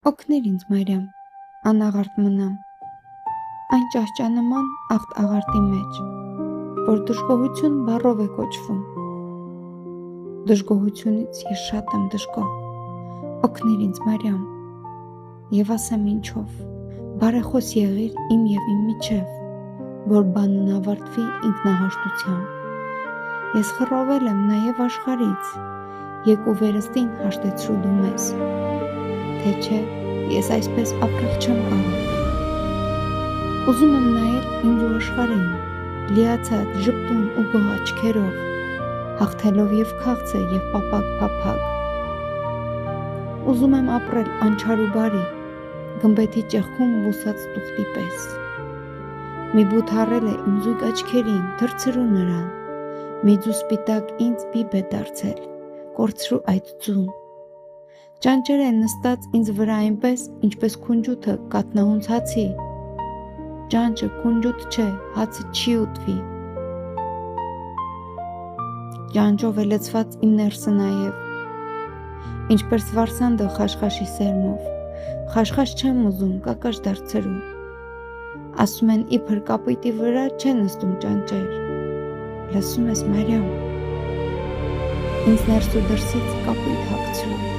Օգներ ինձ Մարիամ, անաղարտ մնամ, այն ճահճանման աղտ աղարտի մեջ, որ դժգոհություն բառով է կոչվում։ Դժգոհությունից ես շատ եմ դժգոհ, օգներ ինձ Մարիամ, և ասեմ ինչով, բարեխոս եղիր իմ և իմ միջև, որ բանն ավարտվի ինքնահաշտությամբ։ Ես խռովել եմ նաև աշխարհից, եկու վերստին հաշտեցրու դու մեզ, թե չէ ես այսպես ապրել չեմ կարող։ Ուզում եմ նայել ինձ ու աշխարհին, լիացած, ժպտուն ու գոհ աչքերով, հաղթելով և քաղցը և պապակ-փափագ։ Ուզում եմ ապրել անչար ու բարի, գմբեթի ճեղքում բուսած տուղտի պես։ Մի բութ առել է իմ զույգ աչքերին, թռցրու նրան, մի ձու սպիտակ ինձ բիբ է դարձել, կորցրու այդ ձուն։ Ճանճեր է նստած ինձ վրա այնպես, ինչպես քունջութը կաթնահունց հացի։ Ճանճը քունջութ չէ, հացը չի ուտվի։ Ճանճով է լցված իմ ներսը նաև, ինչպես վարսանդը խաշխաշի սերմով, խաշխաշ չեմ ուզում, կակաշ դարձրու։ Ասում են իբր կապույտի վրա չեն նստում ճանճեր, լսում ես Մարիամ, ինձ ներս ու դրսից կապույտ հագցրու։